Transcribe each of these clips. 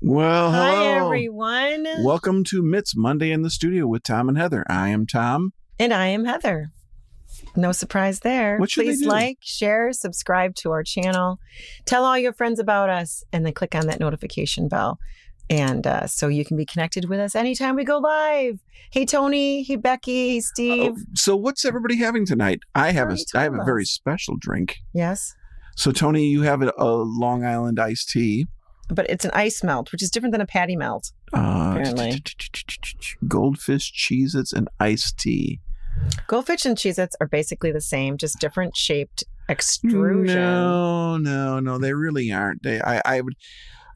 Well, Hi, hello. everyone. Welcome to Mitts Monday in the Studio with Tom and Heather. I am Tom. And I am Heather. No surprise there. What should Please they do? like, share, subscribe to our channel. Tell all your friends about us, and then click on that notification bell. And so you can be connected with us anytime we go live. Hey, Tony. Hey, Becky. Hey, Steve. So what's everybody having tonight? I have Already a told very us. special drink. Yes. So Tony, you have a Long Island iced tea. But it's an ice melt, which is different than a patty melt, apparently. Goldfish, Cheez-Its, and iced tea. Goldfish and Cheez-Its are basically the same, just different shaped extrusion. No, they really aren't.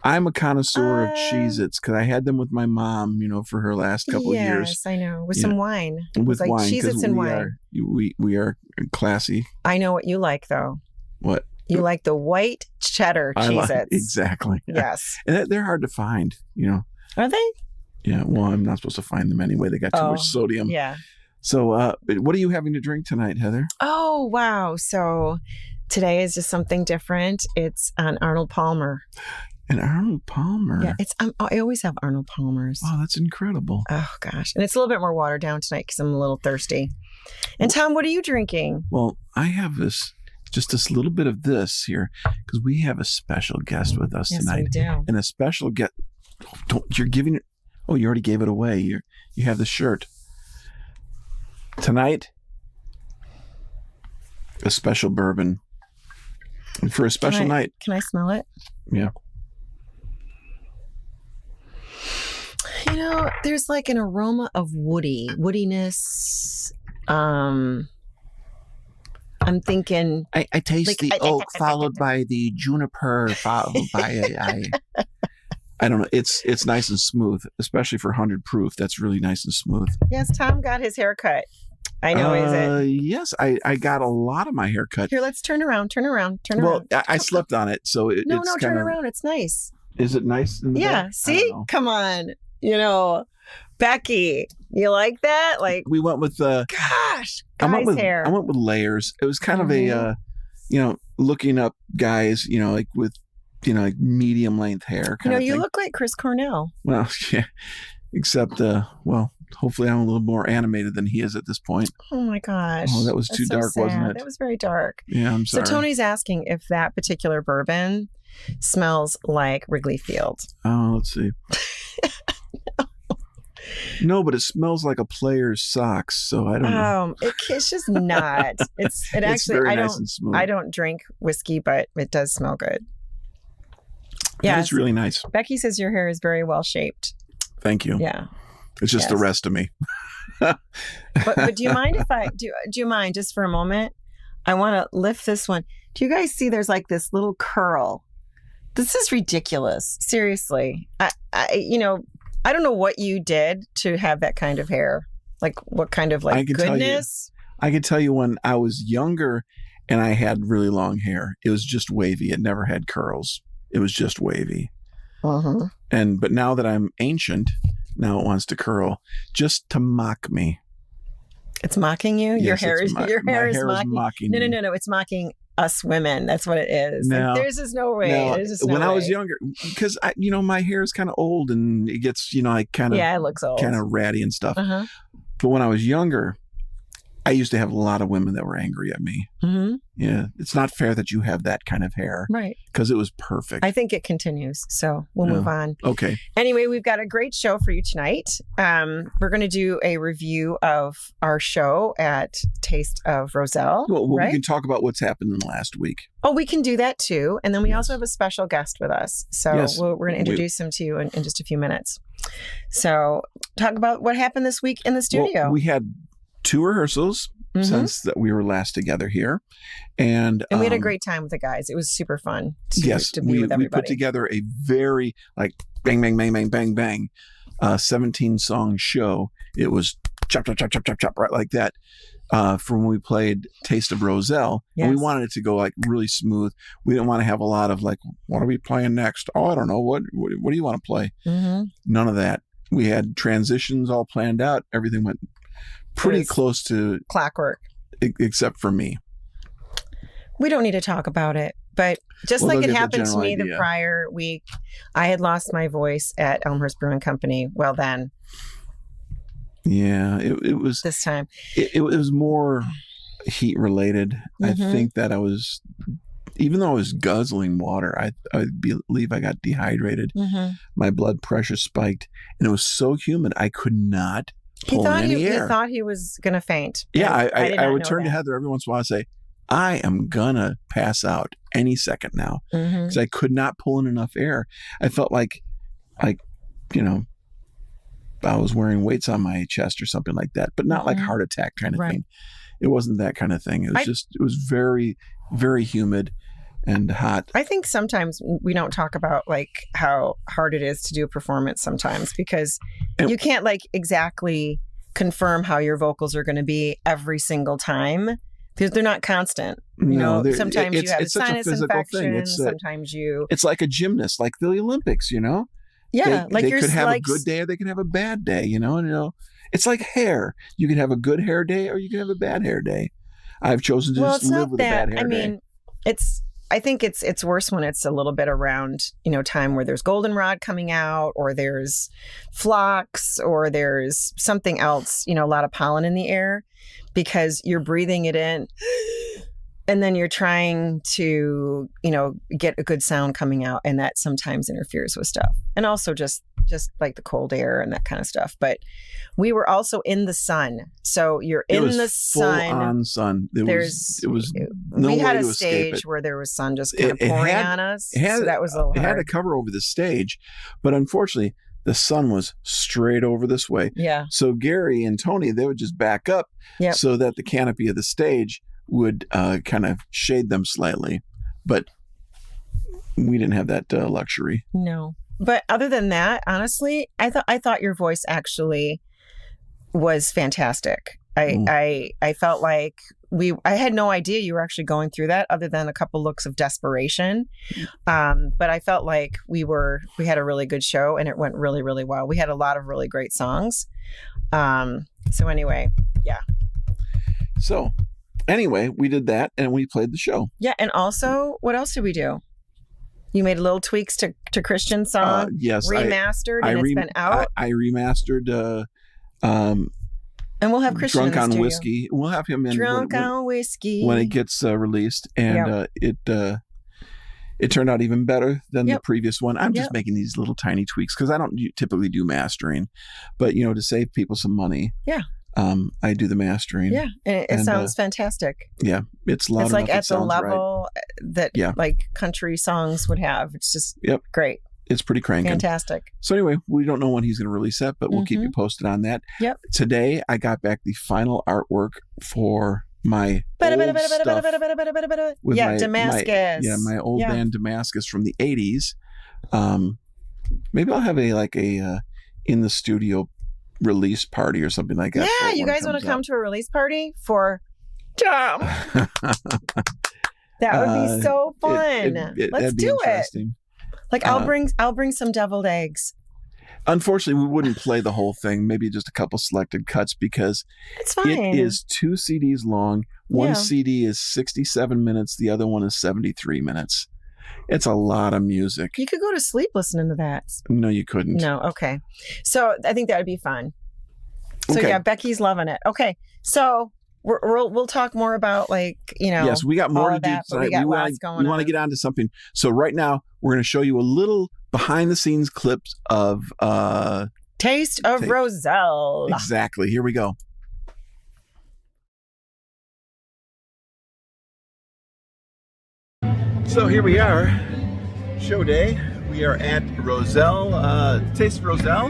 I'm a connoisseur of Cheez-Its because I had them with my mom, for her last couple of years. Yes, I know. With some wine. With like wine. Cheez-Its and wine. We are classy. I know what you like, though. What? You like the white cheddar Cheez-Its. Exactly. Yes. And they're hard to find, Are they? Yeah. Well, I'm not supposed to find them anyway. They got too much sodium. Yeah. So what are you having to drink tonight, Heather? Oh, wow. So today is just something different. It's an Arnold Palmer. An Arnold Palmer? Yeah. I always have Arnold Palmers. Wow, that's incredible. Oh, gosh. And it's a little bit more watered down tonight because I'm a little thirsty. And Tom, what are you drinking? Well, I have just this little bit of this here because we have a special guest with us tonight. Yes, we do. And a special guest. You're giving it. Oh, you already gave it away. You have the shirt. Tonight, a special bourbon. And for a special night. Can I smell it? Yeah. There's like an aroma of woodiness. I'm thinking. I taste the oak followed by the juniper followed by I don't know. It's nice and smooth, especially for 100 proof. That's really nice and smooth. Yes, Tom got his hair cut. I know, is it? Yes, I got a lot of my hair cut. Here, let's turn around. Well, I slept on it, so it's No, kind turn of, around. It's nice. Is it nice? In the Yeah. back? See? Come on. Becky, you like that? Like, we went with gosh, guy's hair. I went with layers. It was kind of a looking up guys, like with like medium length hair. You look like Chris Cornell. Well, yeah. Except hopefully I'm a little more animated than he is at this point. Oh my gosh. Oh, that was too dark, wasn't it? That was very dark. Yeah, I'm sorry. So Tony's asking if that particular bourbon smells like Wrigley Field. Oh, let's see. No, but it smells like a player's socks, so I don't know. It's just not. It actually. It's very nice and smooth. I don't drink whiskey, but it does smell good. Yeah, it's really nice. Becky says your hair is very well shaped. Thank you. Yeah, it's just the rest of me. but do you mind if I do you mind just for a moment? I want to lift this one. Do you guys see? There's like this little curl. This is ridiculous. Seriously, I don't know what you did to have that kind of hair. Like what kind of goodness? I can tell you when I was younger and I had really long hair, it was just wavy. It never had curls. It was just wavy. Uh-huh. But now that I'm ancient, now it wants to curl just to mock me. It's mocking you? Yes, your hair is mocking No, me. no. It's mocking us women. That's what it is. No, there's just no way. When I was younger, because my hair is kind of old and it gets, it looks old, kind of ratty and stuff. Uh-huh. But when I was younger, I used to have a lot of women that were angry at me. Mm-hmm. Yeah, it's not fair that you have that kind of hair, right? Because it was perfect. I think it continues, so we'll move on. Okay. Anyway, we've got a great show for you tonight. We're going to do a review of our show at Taste of Roselle. Well, right? We can talk about what's happened in the last week. Oh, we can do that too. And then we also have a special guest with us. So we're going to introduce him to you in just a few minutes. So talk about what happened this week in the studio. Well, we had 2 rehearsals since that we were last together here. And we had a great time with the guys. It was super fun to be with everybody. We put together a very bang, bang, bang, bang, bang, bang, 17-song show. It was chop, chop, chop, chop, chop, chop, right like that. From when we played Taste of Roselle. Yes. And we wanted it to go really smooth. We didn't want to have a lot of what are we playing next? Oh, I don't know. What do you want to play? Mm-hmm. None of that. We had transitions all planned out. Everything went pretty close to clockwork, except for me. We don't need to talk about it, but just Well, like they'll it get the happened to general me the idea. prior week, I had lost my voice at Elmhurst Brewing Company. Well, then Yeah, it was this time, it was more heat related. I Mhm. think that even though I was guzzling water, I believe I got dehydrated. Mhm. My blood pressure spiked, and it was so humid I could not he pull in any he air. thought he was gonna faint. Yeah, And I did I not would know turn to that. Heather every once in a while and say, I am gonna pass out any second now, Mhm. because I could not pull in enough air. I felt like, you know, I was wearing weights on my chest or something like that, but not like Mhm. heart attack kind of Right. thing. It wasn't that kind of thing. It was it was very, very humid and hot. I think sometimes we don't talk about like how hard it is to do a performance sometimes, because And- you can't like exactly confirm how your vocals are going to be every single time, because they're not constant. You know, sometimes you have it's such a sinus physical infection. thing. Sometimes you, It's like a gymnast, like the Olympics, you know? yeah, like they you're could have like, a good day or they can have a bad day, you know? It's like hair. You can have a good hair day or you can have a bad hair day. I've chosen to well, just it's live not with a that. bad hair I day. mean, I think it's worse when it's a little bit around, you know, time where there's goldenrod coming out, or there's phlox, or there's something else, you know, a lot of pollen in the air, because you're breathing it in and then you're trying to, you know, get a good sound coming out, and that sometimes interferes with stuff. And also just like the cold air and that kind of stuff. But we were also in the sun. So you're in the sun. Full on sun. It was no we way had a to escape stage it. where there was sun just kind of pouring on us. So that was a little It had hard. to cover over the stage, but unfortunately the sun was straight over this way. Yeah. So Gary and Tony, they would just back up Yep. so that the canopy of the stage would kind of shade them slightly. But we didn't have that luxury. No. But other than that, honestly, I thought your voice actually was fantastic. I felt like I had no idea you were actually going through that, other than a couple looks of desperation. But I felt like we had a really good show, and it went really, really well. We had a lot of really great songs. So anyway, yeah. So anyway, we did that and we played the show. Yeah. And also, what else did we do? You made little tweaks to Christian's song. Yes. Remastered, and it's been out. I remastered And we'll have Christian Drunk in the on studio. Whiskey. We'll have him in Drunk on Whiskey. when it gets released. And it turned out even better than the previous one. I'm just making these little tiny tweaks because I don't typically do mastering. But, you know, to save people some money, I do the mastering. Yeah, and it sounds fantastic. Yeah, it's loud It's enough. like at the level that like country songs would have. It's just great. It's pretty cranking. Fantastic. So anyway, we don't know when he's going to release that, but we'll keep you posted on that. Yep. Today, I got back the final artwork for my old stuff with Damascus. my old band Damascus from the 80s. Maybe I'll have a in the studio release party or something like that. Yeah, you guys want to come to a release party for Tom? That would be so fun. Let's do it. Like I'll bring some deviled eggs. Unfortunately, we wouldn't play the whole thing. Maybe just a couple selected cuts because it's fine. It is 2 CDs long. One CD is 67 minutes. The other one is 73 minutes. It's a lot of music. You could go to sleep listening to that. No, you couldn't. No. Okay. So I think that would be fun. So yeah, Becky's loving it. Okay. So we'll talk more about Yes, we got more to do tonight. We want to get on to something. So right now we're going to show you a little behind the scenes clips of Taste of Roselle. Exactly. Here we go. So here we are, show day. We are at Roselle, Taste of Roselle,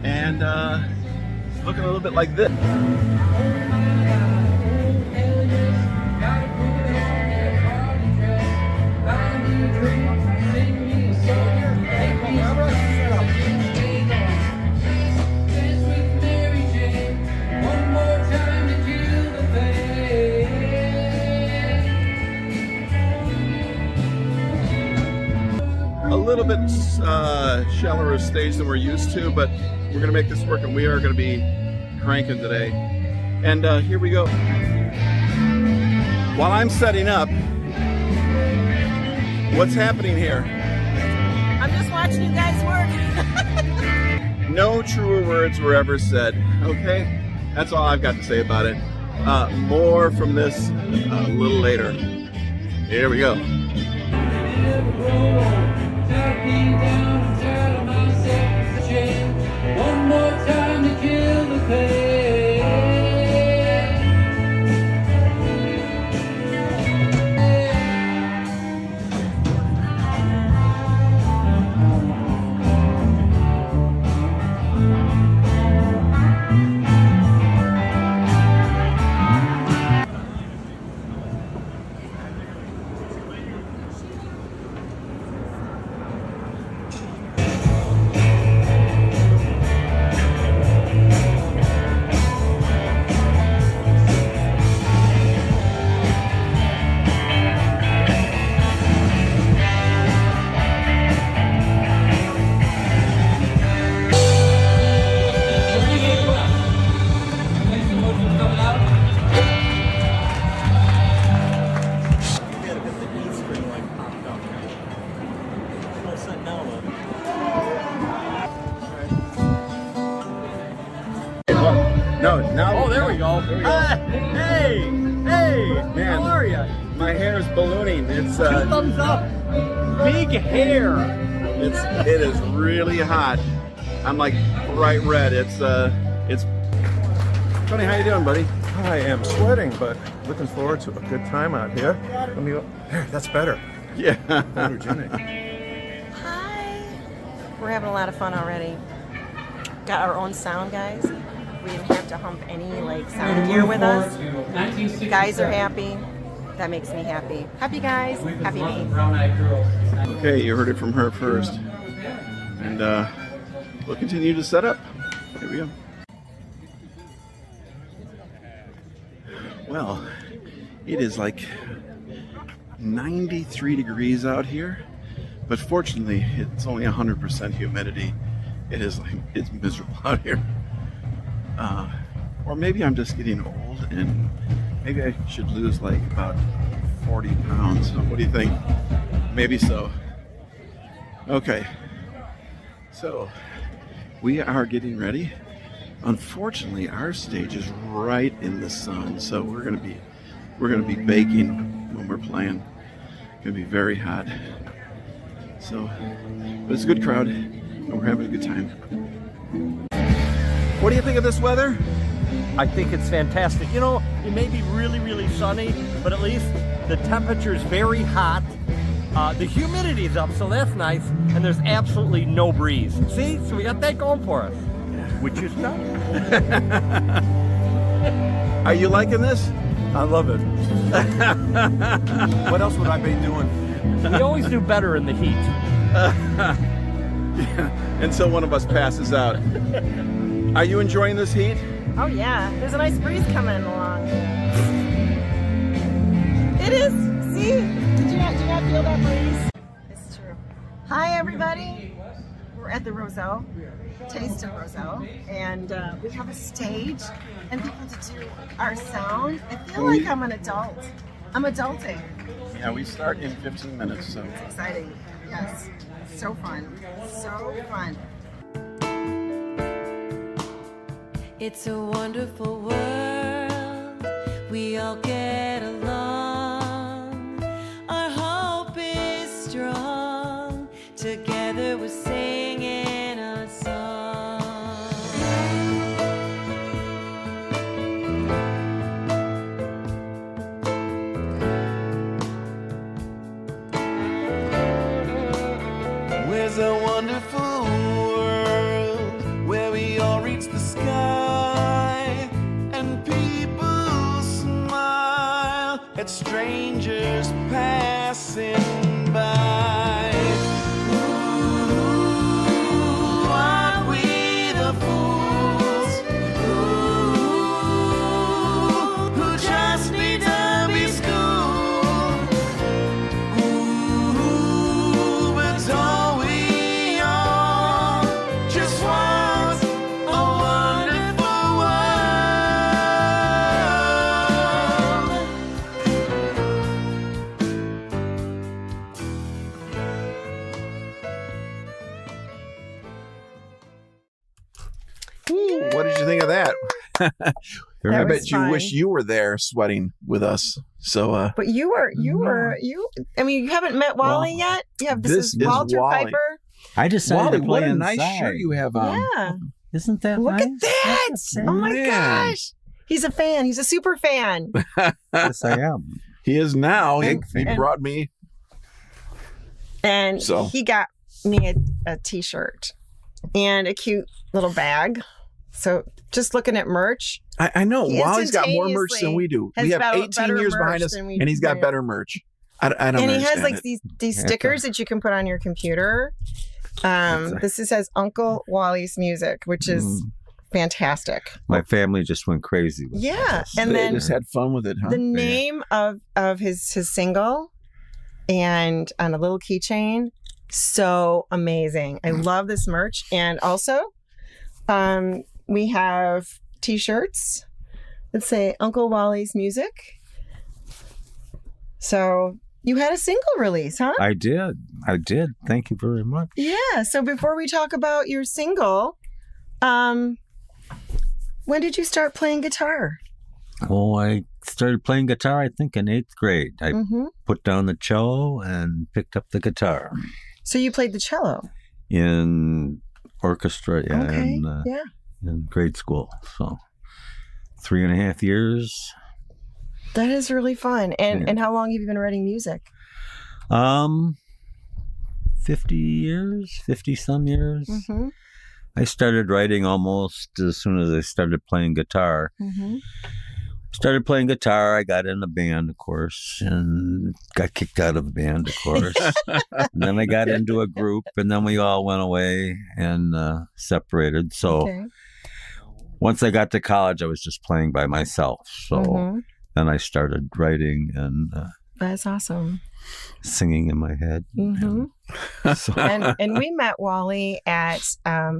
and it's looking a little bit like this. A little bit shallower stage than we're used to, but we're going to make this work, and we are going to be cranking today. And here we go. While I'm setting up, What's happening here? I'm just watching you guys work. No truer words were ever said. Okay? That's all I've got to say about it. More from this a little later. Here we go. One more time to kill the pain. No, now. Oh, there we go. Hey, Man, how are you? my hair is ballooning. It's Two thumbs up. Big hair. it is really hot. I'm like bright red. It's Tony, how you doing, buddy? I am sweating, but looking forward to a good time out here. Let me go. There, that's better. Yeah. Photogenic. Hi. We're having a lot of fun already. Got our own sound, guys. We didn't have to hump any like sound gear with us. You guys are happy. That makes me happy. Happy guys, happy me. Okay, you heard it from her first. And we'll continue to set up. Here we go. Well, it is like 93 degrees out here, but fortunately it's only 100% humidity. It's miserable out here. Or maybe I'm just getting old and maybe I should lose like about 40 pounds. What do you think? Maybe so. Okay, so we are getting ready. Unfortunately, our stage is right in the sun, so we're gonna be baking when we're playing. It's gonna be very hot. So, but it's a good crowd, and we're having a good time. What do you think of this weather? I think it's fantastic. You know, it may be really, really sunny, but at least the temperature's very hot. The humidity's up, so that's nice, and there's absolutely no breeze. See? So we got that going for us, which is nice. Are you liking this? I love it. What else would I be doing? We always do better in the heat. Yeah, until one of us passes out. Are you enjoying this heat? Oh yeah, there's a nice breeze coming along. It is. See? Did you not feel that breeze? It's true. Hi everybody. We're at the Roselle, Taste of Roselle, and we have a stage and people to do our sound. I feel like I'm an adult. I'm adulting. Yeah, we start in 15 minutes, so. It's exciting. Yes. So fun. So fun. It's a wonderful world, we all get along. Our hope is strong, together we're singing a song. Where's a wonderful world where we all reach the sky and people smile at strangers passing by? Ooh, aren't we the fools who just need to be schooled? Ooh, but don't we all just want a wonderful world? you think of that? That I was bet you fun. wish you were there sweating with us. So But you I mean, you haven't met Wally yet? You have, this is Walter Wally. Piper. I decided Wally, to play what a inside. nice shirt you have on. Yeah. Isn't that Look nice? at that. Oh my Man. gosh. He's a fan. He's a super fan. Yes, I am. He is now. He And- brought me. And So. he got me a t-shirt and a cute little bag. So just looking at merch. I know. He Wally's got more merch than we do. has We have better 18 years merch behind us, than we and he's got do. better merch. I don't And he understand has like it. these stickers that you can put on your computer. This says Uncle Wally's Music, which is fantastic. My family just went crazy with Yeah. this. And They then just had fun with it, huh? the name of his single and on a little keychain, so amazing. I love this merch. And also we have t-shirts that say Uncle Wally's Music. So you had a single release, huh? I did. Thank you very much. Yeah. So before we talk about your single, when did you start playing guitar? Well, I started playing guitar, I think, in 8th grade. I Mm-hmm. put down the cello and picked up the guitar So you played the cello. in orchestra Okay. in grade school. So 3.5 years. That is really fun. And Yeah. and how long have you been writing music? 50 years, 50 some years. Mm-hmm. I started writing almost as soon as I started playing guitar. Mm-hmm. Started playing guitar. I got in a band, of course, and got kicked out of the band, of course. And then I got into a group, and then we all went away and separated. So Okay. once I got to college, I was just playing by myself. So Mhm. then I started writing and That's awesome. singing in my head. Mm-hmm. So, And we met Wally at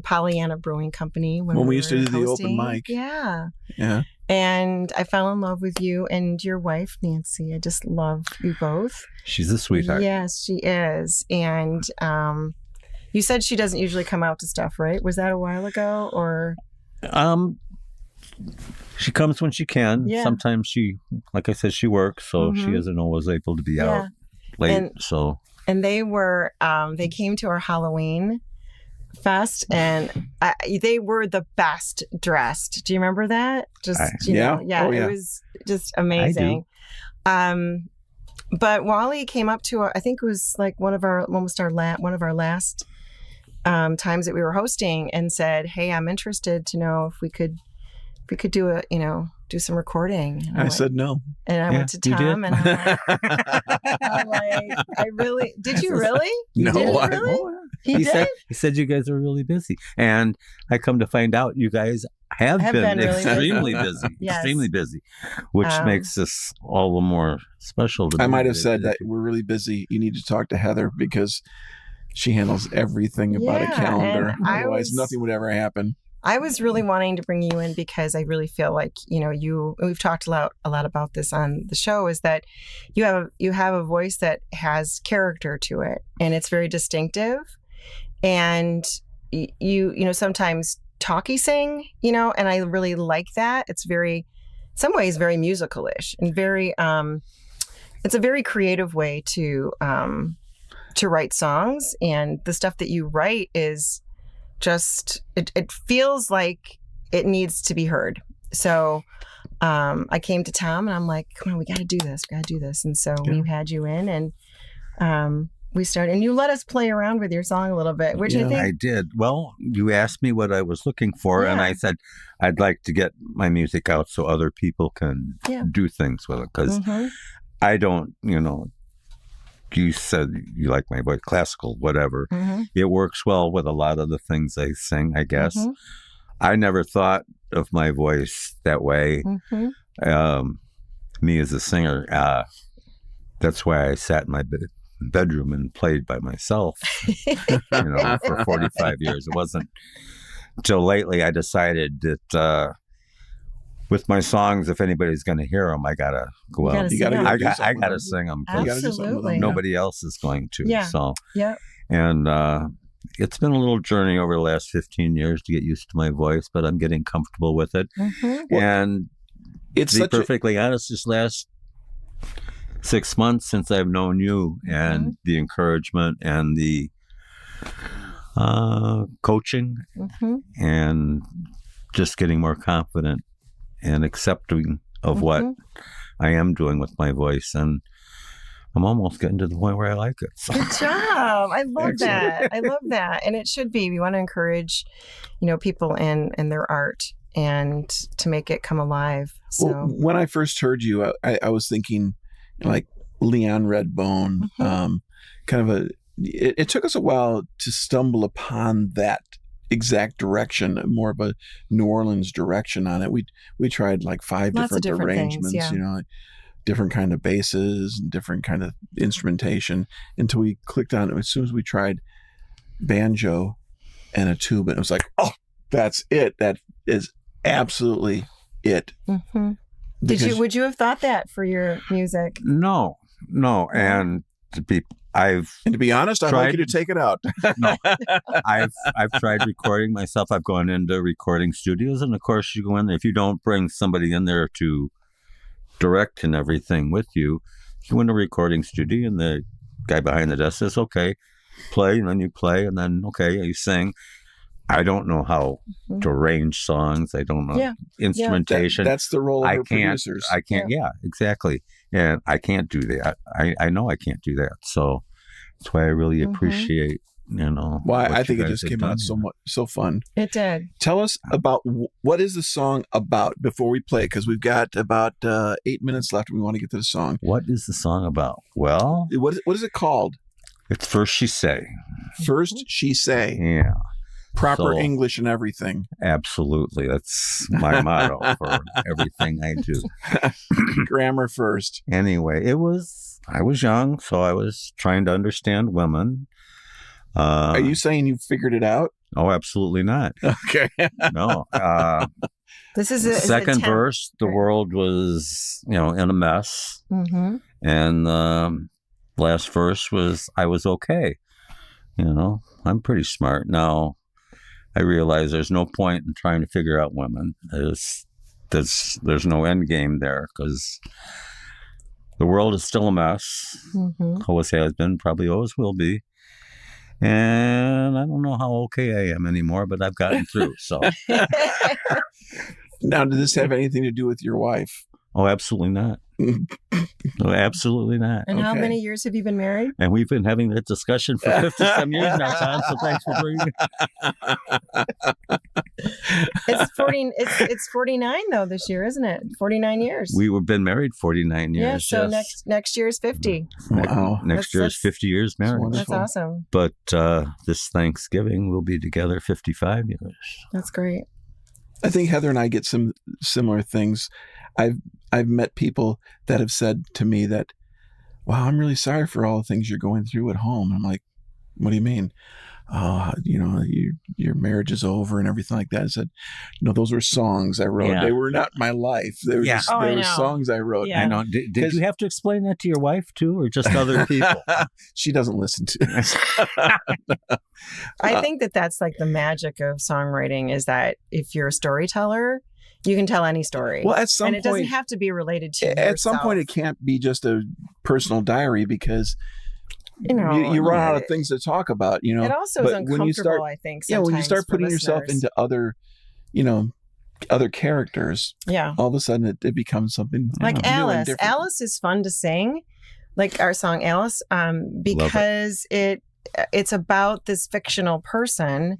Pollyanna Brewing Company When we used to were do the open hosting. mic. Yeah. Yeah. And I fell in love with you and your wife, Nancy. I just love you both. she's a sweetheart. Yes, she is. And you said she doesn't usually come out to stuff, right? Was that a while ago or? She comes when she can. Yeah. Sometimes she, like I said, she works, so she Mhm. isn't always able to be Yeah. out late. And- So And they were, they came to our Halloween fest and they were the best dressed. Do you remember that? Just, you Yeah. know, yeah, Oh, yeah. it was just amazing. But Wally came up to, I think it was like one of our last times that we were hosting and said, "Hey, I'm interested to know if we could do do some recording." And I said no. and I Yeah, went to you did? Tom and I'm like, I really, did you really? No, Did he I- really? He he did? said you guys are really busy, and I come to find out you guys have been really busy. extremely busy, Yes. extremely busy, which makes this all the more special. To I me. might have said that we're really busy. You need to talk to Heather because she handles everything about a Yeah, calendar. and I Otherwise, was- nothing would ever happen. I was really wanting to bring you in because I really feel like, we've talked a lot about this on the show, is that you have a voice that has character to it and it's very distinctive. And you sometimes talky sing, and I really like that. It's very, some ways very musical-ish and very, it's a very creative way to write songs, and the stuff that you write is just it feels like it needs to be heard. So I came to Tom and I'm like, come on, we got to do this. And so we had you in and we started, and you let us play around with your song a little bit, which I think I did. Well, you asked me what I was looking for, and Yeah. I said I'd like to get my music out so other people can Yeah. do things with it, because Mhm. I don't, you said you like my voice, classical, whatever. Mhm. It works well with a lot of the things I sing, I guess. Mhm. I never thought of my voice that way. Mhm. Me as a singer, that's why I sat in my bedroom and played by myself, for 45 years. It wasn't until lately I decided that with my songs, if anybody's going to hear them, I got to go out. You gotta sing go them. do I something got to with sing them. You gotta do something with Absolutely. them. Nobody else is going to. Yeah. So, Yep. and it's been a little journey over the last 15 years to get used to my voice, but I'm getting comfortable with it. And It's to be such perfectly honest, this last 6 months since I've known you and the encouragement and the coaching and just getting more confident and accepting of what I am doing with my voice. And I'm almost getting to the point where I like it. So. Good job. I love that. I love that. And it should be. We want to encourage, people and their art and to make it come alive. So Well, when I first heard you, I was thinking like Leon Redbone, kind of it took us a while to stumble upon that exact direction, more of a New Orleans direction on it. We tried like 5 Lots of different different things, arrangements, yeah. like different kind of basses and different kind of instrumentation until we clicked on it. As soon as we tried banjo and a tuba, it was like, oh, that's it. That is absolutely it. Would you have thought that for your music? No. And to be honest, I'd like you to take it out. No, I've tried recording myself. I've gone into recording studios, and of course, you go in there. If you don't bring somebody in there to direct and everything with you, you go into a recording studio, and the guy behind the desk says, "Okay, play," and then you play, and then okay, you sing. I don't know how to arrange songs. I don't know instrumentation. That's the role of producers. I can't. Yeah, exactly. And I can't do that. I know I can't do that. So that's why I really appreciate, Well, I think it just came out so fun. It did. Tell us about what is the song about before we play, because we've got about 8 minutes left and we want to get to the song. What is the song about? Well, what is it called? It's First She Say. First She Say. Yeah. Proper So, English and everything. Absolutely. That's my motto for everything I do. Grammar first. Anyway, I was young, so I was trying to understand women. Are you saying you figured it out? Oh, absolutely not. Okay. No. This is The a second 10th. verse, the world was, in a mess. And last verse was, I was okay. I'm pretty smart. Now, I realize there's no point in trying to figure out women. There's no end game there because the world is still a mess. Always has been, probably always will be. And I don't know how okay I am anymore, but I've gotten through. So Now, did this have anything to do with your wife? Oh, absolutely not. No, absolutely not. And how many years have you been married? And we've been having that discussion for 50-some years now, Tom, so thanks for bringing it. It's 49 though this year, isn't it? 49 years. We've been married 49 years. Yeah, so yes. next year is 50. Wow. Next year is 50 years married. That's awesome. But this Thanksgiving we'll be together 55 years. That's great. I think Heather and I get some similar things. I've met people that have said to me that, wow, I'm really sorry for all the things you're going through at home. I'm like, what do you mean? Your marriage is over and everything like that. I said, those were songs I wrote. Yeah. They were not my life. They were they were songs I wrote. Yeah. I know. Did you have to explain that to your wife too, or just other people? She doesn't listen to this. I think that's like the magic of songwriting is that if you're a storyteller, you can tell any story. Well, at some and point, it doesn't have to be related to at some yourself. point, it can't be just a personal diary because you run out of things to talk about. It also is uncomfortable, I think. When you start sometimes for putting yourself listeners. into other characters, yeah, all of a sudden it becomes something like new and Alice. different. Alice is fun to sing, like our song Alice, because it's about this fictional person,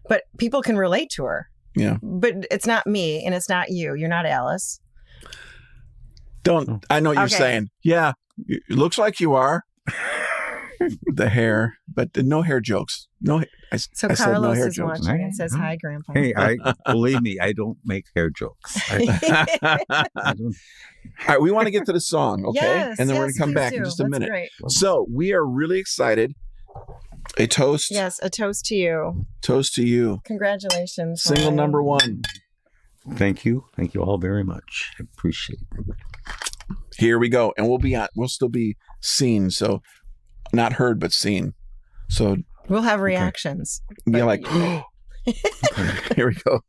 but people can relate to her. Yeah. But it's not me and it's not you. You're not Alice. I know what you're saying. Yeah. It looks like you are. The hair, but no hair jokes. No. I Carlos said no hair is jokes. watching and says, "Hi, Grandpa." Hey, believe me, I don't make hair jokes. I don't. All right, we want to get to the song, okay? Yes, and then we're going to come please back do. in just a That's minute. great. So we are really excited. A toast. Yes, a toast to you. Toast to you. Congratulations. Single Ryan. number 1. Thank you. Thank you all very much. I appreciate it. Here we go. And we'll still be seen. So not heard, but seen. So We'll have reactions. Yeah, like, here we go.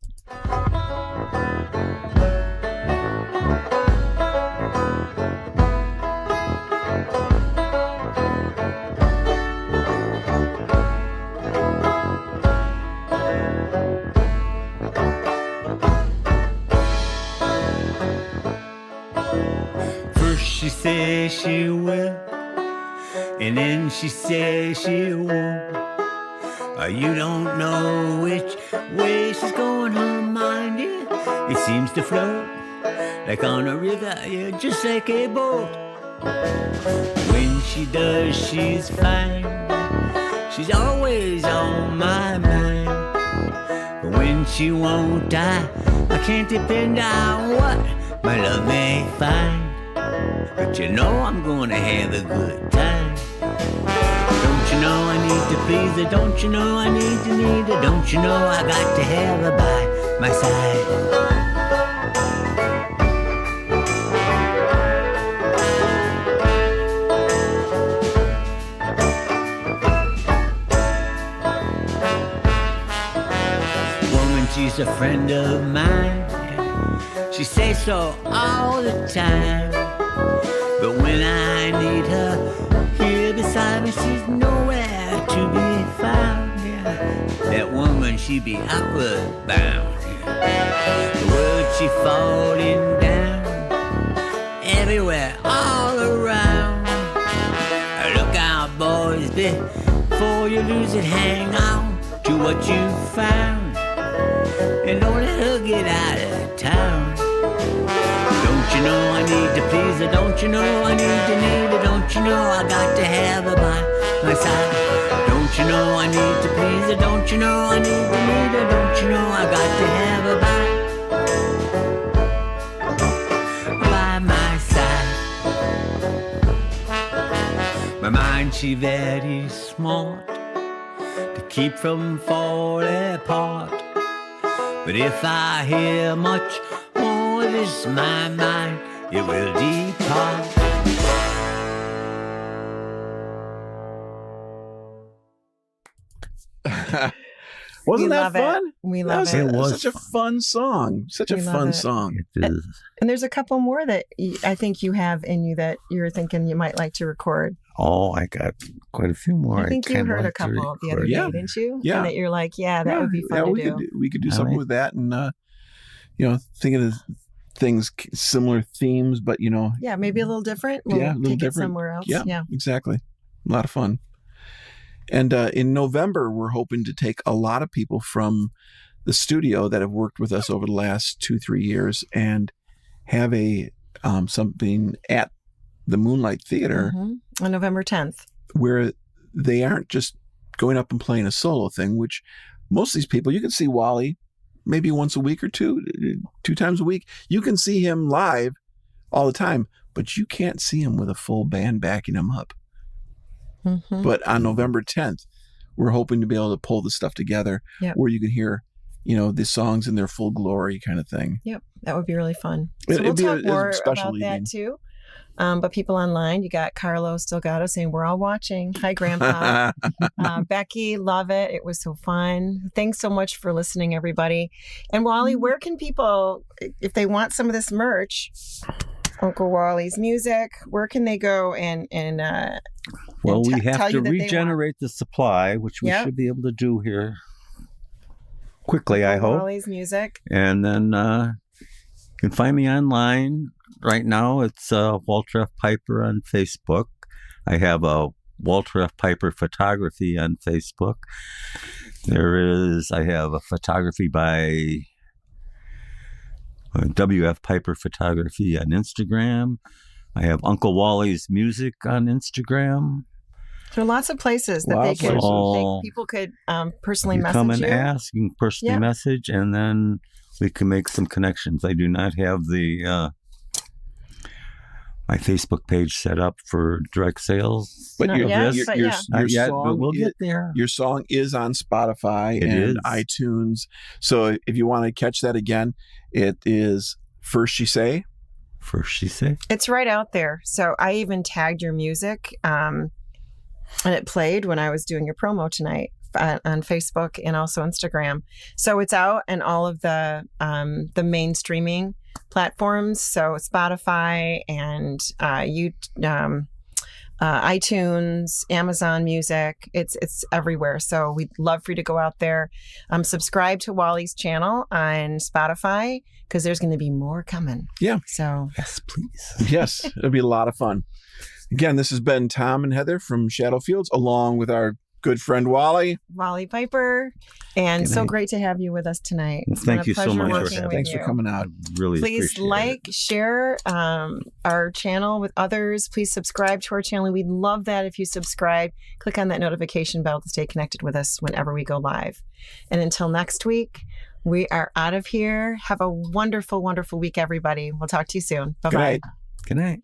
First she says she will, and then she says she won't. You don't know which way she's going, her mind, yeah. It seems to float like on a river, yeah, just like a boat. When she does, she's fine. She's always on my mind. But when she won't, I can't depend on what my love may find. But you know I'm gonna have a good time. Don't you know I need to please her? Don't you know I need her? Don't you know I got to have her by my side? Woman, she's a friend of mine. She says so all the time. But when I need her here beside me, she's nowhere to be found. Yeah. That woman, she be outward bound. Yeah. The world, she falling down everywhere, all around. Look out, boys, before you lose it, hang on to what you found. And don't let her get out of town. Don't you know I need to please her? Don't you know I need her? Don't you know I got to have her by my side? Don't you know I need to please her? Don't you know I need her? Don't you know I got to have her by my side? My mind, she very smart to keep from falling apart. But if I hear much more of this, my mind, it will depart. Wasn't We that love it. fun? We That love was, it. It was such a fun song. Such a We love fun it. song. It is. And there's a couple more that I think you have in you that you're thinking you might like to record. Oh, I got quite a few more. I think you kinda heard a like to couple the other record. day, Yeah. didn't you? Yeah. And that you're like, that would be fun yeah, to we do. we could do All something right. with that, and thinking of things, similar themes, but Yeah, maybe a little different. We'll Yeah, a little take it different. somewhere else. Yeah. Yeah. exactly. A lot of fun. And in November, we're hoping to take a lot of people from the studio that have worked with us over the last 2-3 years and have a something at the Moonlight Theater Mhm. On November 10th. where they aren't just going up and playing a solo thing, which most of these people, you can see Wally maybe once a week or two times a week. You can see him live all the time, but you can't see him with a full band backing him up. Mhm. But on November 10th, we're hoping to be able to pull the stuff together Yep. where you can hear, the songs in their full glory kind of thing. Yep, that would be really fun. So It'd we'll be talk a more special about evening. that too. But people online, you got Carlos Delgado saying, we're all watching. Hi, Grandpa. Becky, love it. It was so fun. Thanks so much for listening, everybody. And Wally, where can people, if they want some of this merch, Uncle Wally's music, where can they go and Well, and we tell have you to that they want? regenerate the supply, which we Yep. should be able to do here quickly, I Uncle hope. Wally's music. And then you can find me online. Right now, it's Walter F. Piper on Facebook. I have a Walter F. Piper photography on Facebook. I have a photography by W.F. Piper Photography on Instagram. I have Uncle Wally's Music on Instagram. There are lots of places that Lots they of could, places. people could personally You message come and you. ask, you can personally Yeah. message, and then we can make some connections. I do not have the my Facebook page set up for direct sales. But Not your, yet, your, but your, yeah. your Not yet, song but we'll is, get there. your song is on Spotify It and is. iTunes. So if you want to catch that again, it is First She Say. First, she say. It's right out there. So I even tagged your music And it played when I was doing your promo tonight on Facebook and also Instagram. So it's out in all of the main streaming platforms. So Spotify and iTunes, Amazon Music. It's everywhere. So we'd love for you to go out there, subscribe to Wally's channel on Spotify because there's going to be more coming. Yeah. So Yes, please. Yes, it'll be a lot of fun. Again, this has been Tom and Heather from Shadowfields, along with our good friend Wally. Wally Piper, and Good so night. great to have you with us tonight. Well, It's been thank a you so pleasure much for working having with Thanks you. for coming out. Really Please appreciate like, share our channel with others. Please subscribe to our channel. We'd love that if you subscribe. Click on that notification bell to stay connected with us whenever we go live. And until next week, we are out of here. Have a wonderful, wonderful week, everybody. We'll talk to you soon. Bye-bye. Good night. it. Good night.